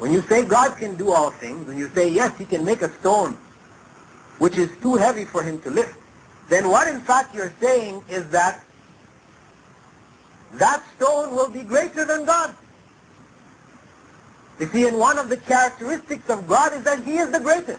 When you say God can do all things, when you say, yes, he can make a stone which is too heavy for him to lift, then what in fact you're saying is that that stone will be greater than God. You see, and one of the characteristics of God is that he is the greatest.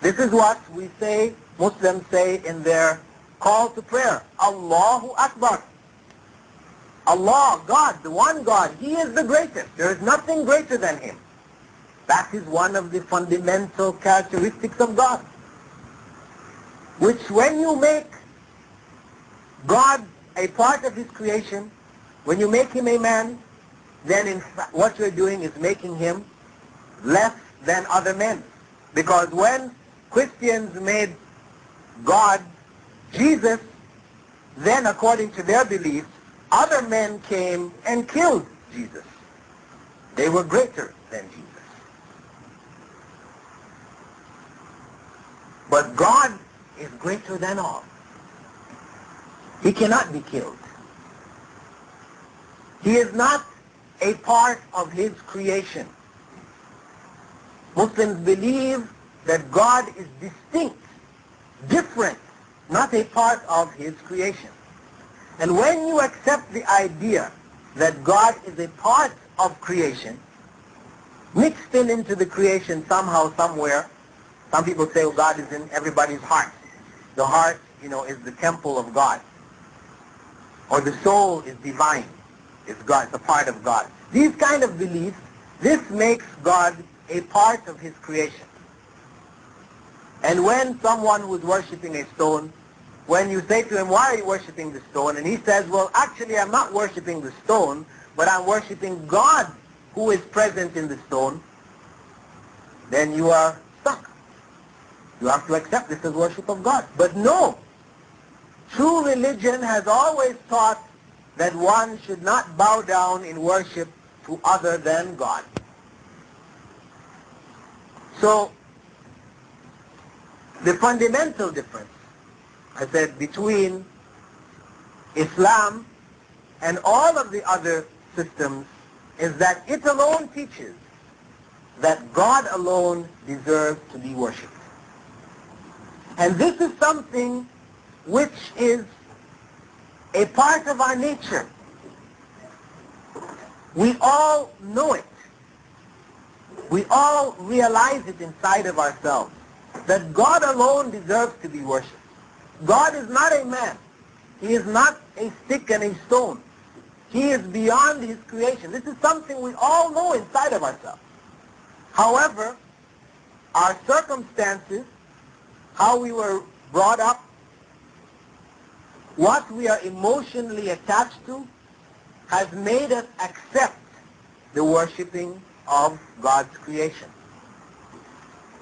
This is what we say, Muslims say in their call to prayer. Allahu Akbar. Allah, God, the one God, he is the greatest. There is nothing greater than him. That is one of the fundamental characteristics of God. Which when you make God a part of his creation, when you make him a man, then in fact what you're doing is making him less than other men. Because when Christians made God Jesus, then according to their beliefs, other men came and killed Jesus. They were greater than Jesus. But God is greater than all. He cannot be killed. He is not a part of his creation. Muslims believe that God is distinct, different, not a part of his creation. And when you accept the idea that God is a part of creation, mixed into the creation somehow, somewhere, some people say, oh, God is in everybody's heart. The heart, is the temple of God. Or the soul is divine. It's God, it's a part of God. These kind of beliefs, this makes God a part of his creation. And when someone who is worshipping a stone, when you say to him, why are you worshipping the stone? And he says, well, actually I'm not worshipping the stone, but I'm worshipping God who is present in the stone, then you are stuck. You have to accept this as worship of God. But no, true religion has always taught that one should not bow down in worship to other than God. So, the fundamental difference, I said, between Islam and all of the other systems is that it alone teaches that God alone deserves to be worshipped. And this is something which is a part of our nature. We all know it. We all realize it inside of ourselves, that God alone deserves to be worshipped. God is not a man. He is not a stick and a stone. He is beyond his creation. This is something we all know inside of ourselves. However, our circumstances, how we were brought up, what we are emotionally attached to, has made us accept the worshiping of God's creation.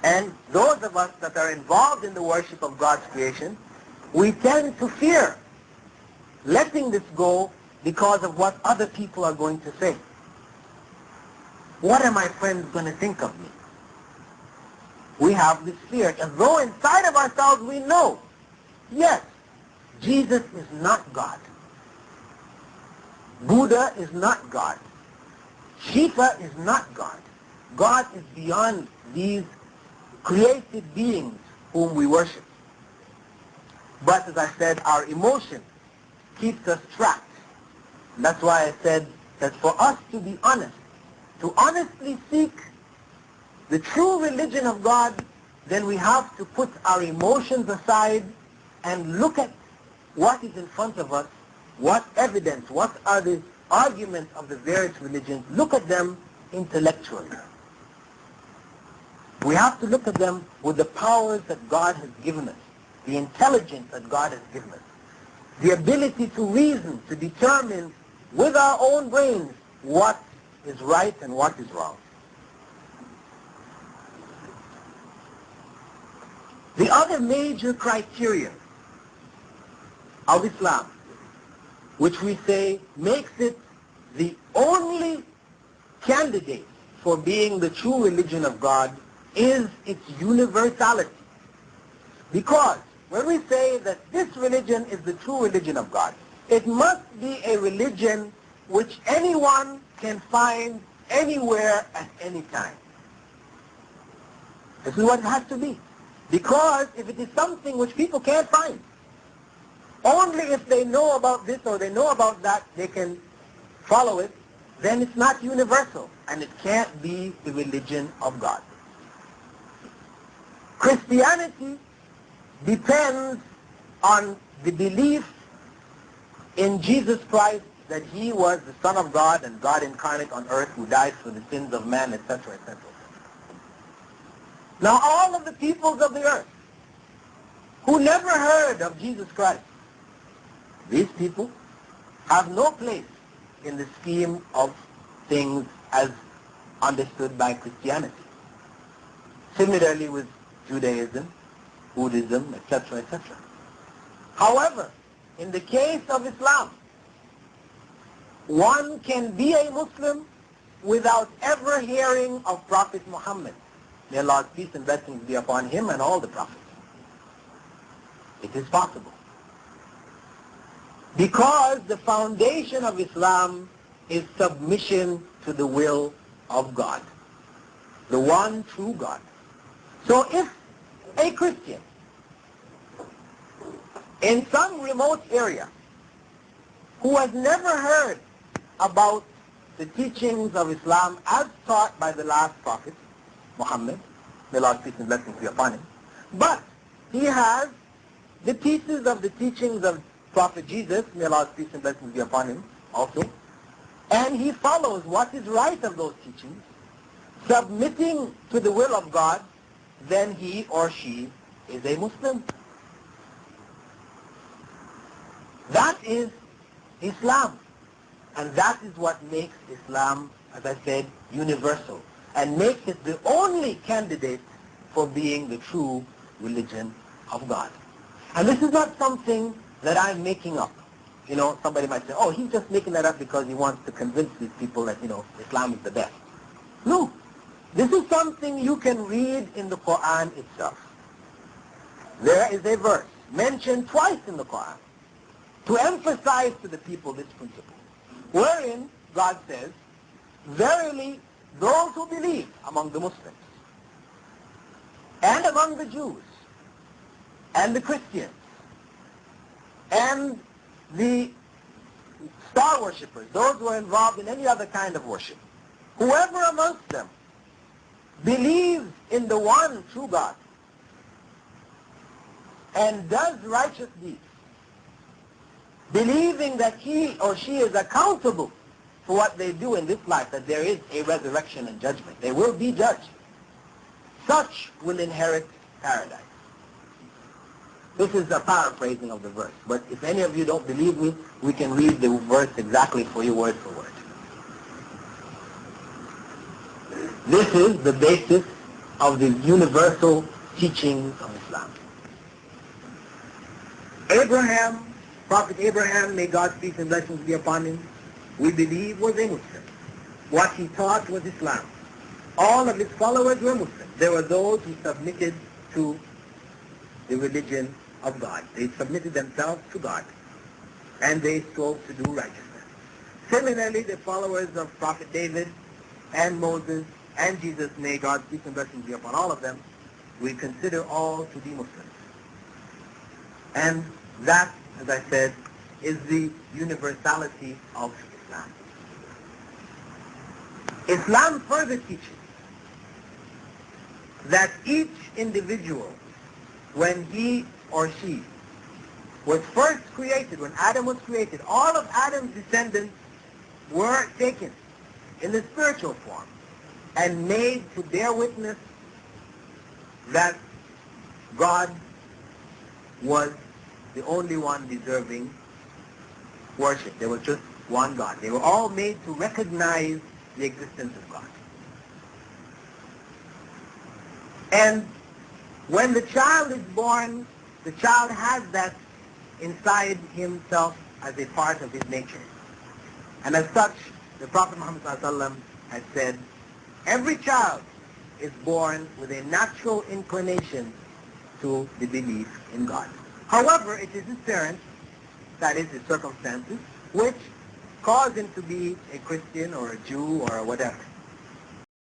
And those of us that are involved in the worship of God's creation, we tend to fear letting this go because of what other people are going to say. What are my friends going to think of me? We have this fear, as though inside of ourselves we know, yes, Jesus is not God. Buddha is not God. Shiva is not God. God is beyond these created beings whom we worship. But as I said, our emotion keeps us trapped. And that's why I said that for us to be honest, to honestly seek the true religion of God, then we have to put our emotions aside and look at what is in front of us, what evidence, what are the arguments of the various religions. Look at them intellectually. We have to look at them with the powers that God has given us, the intelligence that God has given us, the ability to reason, to determine with our own brains what is right and what is wrong. The other major criterion of Islam, which we say makes it the only candidate for being the true religion of God, is its universality. Because when we say that this religion is the true religion of God, it must be a religion which anyone can find anywhere at any time. This is what it has to be. Because if it is something which people can't find, only if they know about this or they know about that, they can follow it, then it's not universal, and it can't be the religion of God. Christianity depends on the belief in Jesus Christ, that he was the Son of God and God incarnate on earth who died for the sins of man, etc., etc. Now all of the peoples of the earth who never heard of Jesus Christ, these people have no place in the scheme of things as understood by Christianity. Similarly with Judaism, Buddhism, etc., etc. However, in the case of Islam, one can be a Muslim without ever hearing of Prophet Muhammad. May Allah's peace and blessings be upon him and all the prophets. It is possible. Because the foundation of Islam is submission to the will of God, the one true God. So if a Christian in some remote area who has never heard about the teachings of Islam as taught by the last prophet, Muhammad, may Allah's peace and blessings be upon him, but he has the pieces of the teachings of Prophet Jesus, may Allah's peace and blessings be upon him also, and he follows what is right of those teachings, submitting to the will of God, then he or she is a Muslim. That is Islam. And that is what makes Islam, as I said, universal, and makes it the only candidate for being the true religion of God. And this is not something that I'm making up. You know, somebody might say, oh, he's just making that up because he wants to convince these people that, you know, Islam is the best. No. This is something you can read in the Quran itself. There is a verse mentioned twice in the Quran to emphasize to the people this principle, wherein God says, verily those who believe among the Muslims and among the Jews and the Christians and the star worshippers, those who are involved in any other kind of worship, whoever amongst them believes in the one true God and does righteous deeds, believing that he or she is accountable for what they do in this life, that there is a resurrection and judgment, they will be judged, such will inherit paradise. This is a paraphrasing of the verse, but if any of you don't believe me, we can read the verse exactly for you, word for word. This is the basis of the universal teachings of Islam. Abraham, Prophet Abraham, may God's peace and blessings be upon him, we believe was a Muslim. What he taught was Islam. All of his followers were Muslims. There were those who submitted to the religion of God. They submitted themselves to God, and they strove to do righteousness. Similarly, the followers of Prophet David and Moses and Jesus, may God's peace and blessings be upon all of them, we consider all to be Muslims. And that, as I said, is the universality of Islam. Islam further teaches that each individual, when he or she was first created, when Adam was created, all of Adam's descendants were taken in the spiritual form and made to bear witness that God was the only one deserving worship. There was just one God. They were all made to recognize the existence of God. And when the child is born, the child has that inside himself as a part of his nature. And as such, the Prophet Muhammad ﷺ has said, every child is born with a natural inclination to the belief in God. However, it is his parents, that is his circumstances, which cause him to be a Christian or a Jew or whatever.